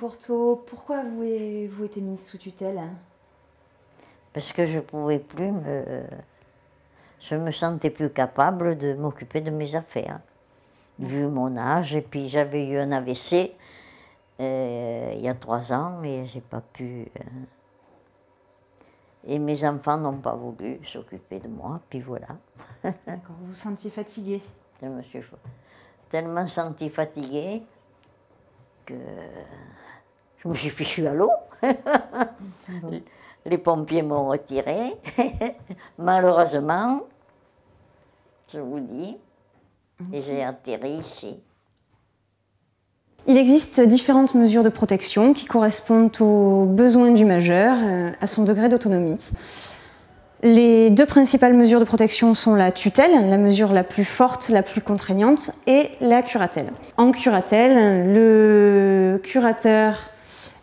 Porto, pourquoi avez-vous été mise sous tutelle? Parce que je pouvais plus je me sentais plus capable de m'occuper de mes affaires, vu mon âge. Et puis j'avais eu un AVC il y a 3 ans et j'ai pas pu. Et mes enfants n'ont pas voulu s'occuper de moi, puis voilà. D'accord, vous vous sentiez fatiguée? Je me suis tellement sentie fatiguée que je me suis fichue à l'eau. Bon. Les pompiers m'ont retirée, malheureusement, je vous dis, et j'ai atterri ici. Il existe différentes mesures de protection qui correspondent aux besoins du majeur, à son degré d'autonomie. Les deux principales mesures de protection sont la tutelle, la mesure la plus forte, la plus contraignante, et la curatelle. En curatelle, le curateur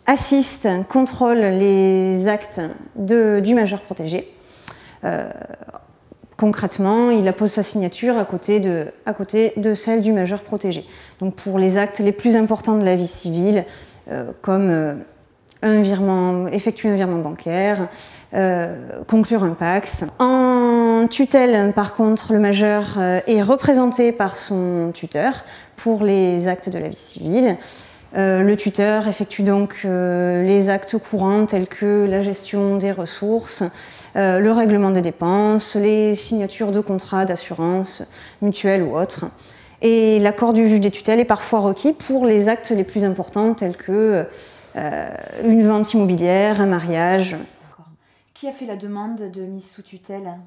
assiste, contrôle les actes du majeur protégé. Concrètement, il appose sa signature à côté de celle du majeur protégé. Donc pour les actes les plus importants de la vie civile, comme effectuer un virement bancaire, conclure un PACS. En tutelle, par contre, le majeur est représenté par son tuteur pour les actes de la vie civile. Le tuteur effectue donc les actes courants tels que la gestion des ressources, le règlement des dépenses, les signatures de contrats d'assurance, mutuelle ou autres. Et l'accord du juge des tutelles est parfois requis pour les actes les plus importants tels que une vente immobilière, un mariage. Qui a fait la demande de mise sous tutelle?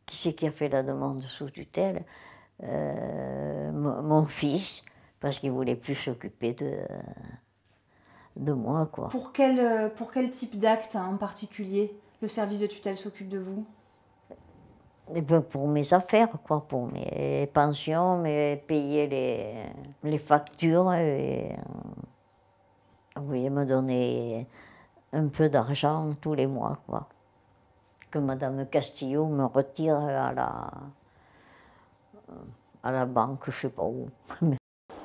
Qui c'est qui a fait la demande sous tutelle? Mon fils, parce qu'il ne voulait plus s'occuper de moi, quoi. Pour quel type d'acte en particulier le service de tutelle s'occupe de vous? Et ben pour mes affaires, quoi, pour mes pensions, payer les factures, et oui, me donner un peu d'argent tous les mois, quoi. Que Madame Castillo me retire à la banque, je sais pas où.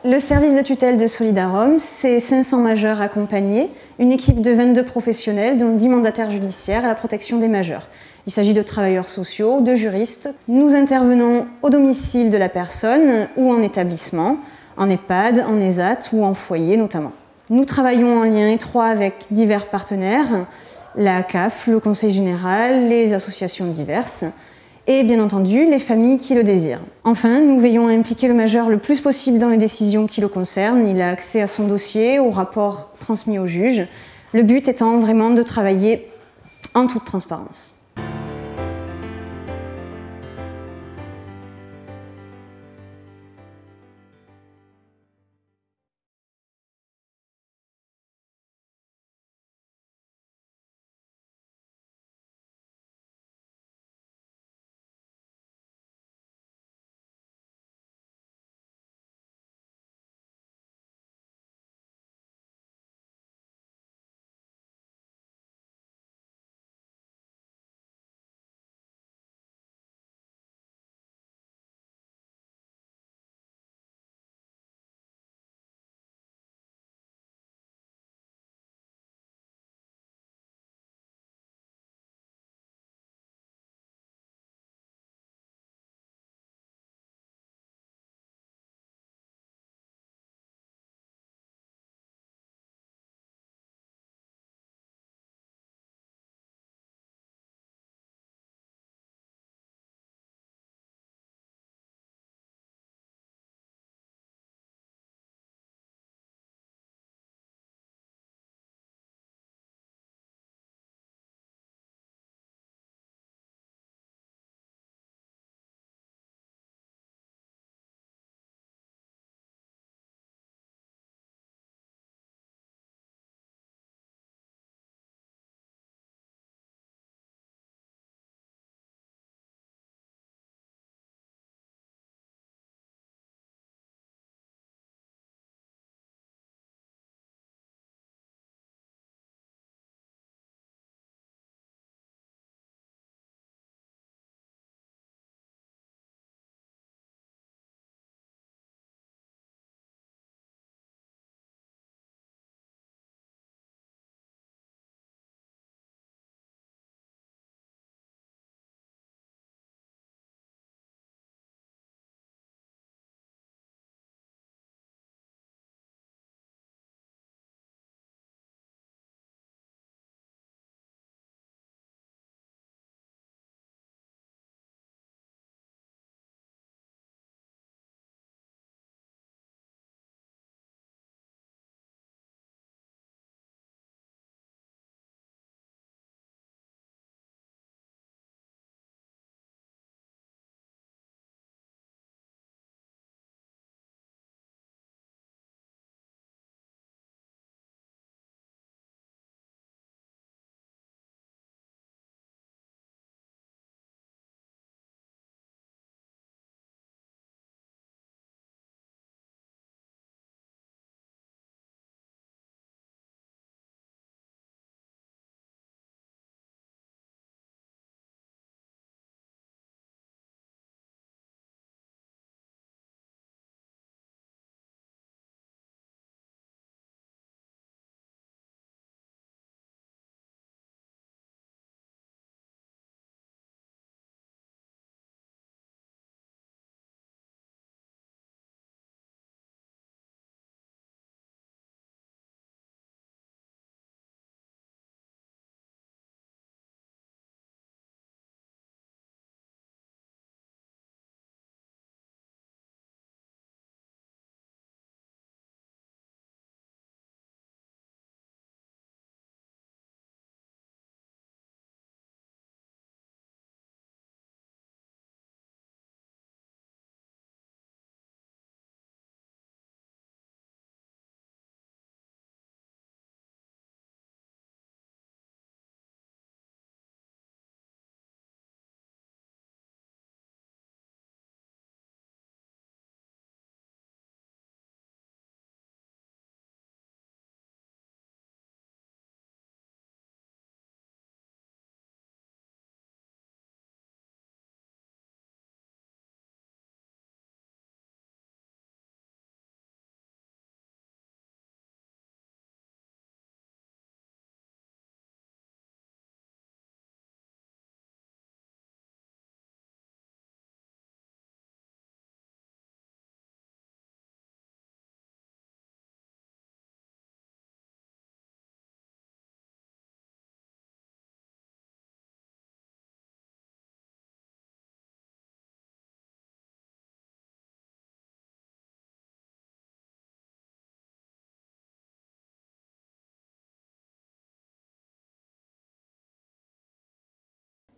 Le service de tutelle de Solidarum, c'est 500 majeurs accompagnés, une équipe de 22 professionnels, dont 10 mandataires judiciaires à la protection des majeurs. Il s'agit de travailleurs sociaux, de juristes. Nous intervenons au domicile de la personne ou en établissement, en EHPAD, en ESAT ou en foyer notamment. Nous travaillons en lien étroit avec divers partenaires, la CAF, le Conseil général, les associations diverses, et bien entendu les familles qui le désirent. Enfin, nous veillons à impliquer le majeur le plus possible dans les décisions qui le concernent. Il a accès à son dossier, aux rapports transmis au juge, le but étant vraiment de travailler en toute transparence.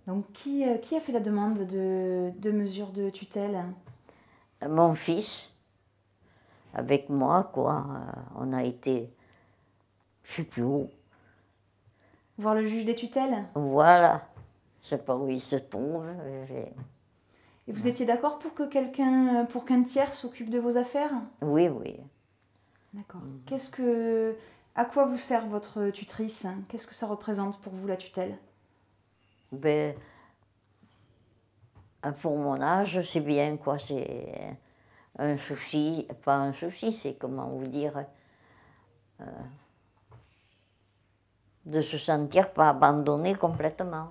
Donc, qui a fait la demande de mesure de tutelle? Mon fils, avec moi, quoi, on a été, je sais plus où. Voir le juge des tutelles? Voilà, je sais pas où il se trouve. Et vous étiez d'accord pour que pour qu'un tiers s'occupe de vos affaires? Oui, oui. D'accord. À quoi vous sert votre tutrice? Qu'est-ce que ça représente pour vous, la tutelle? Ben, pour mon âge, c'est bien, quoi. C'est un souci, pas un souci, c'est comment vous dire, de se sentir pas abandonné complètement.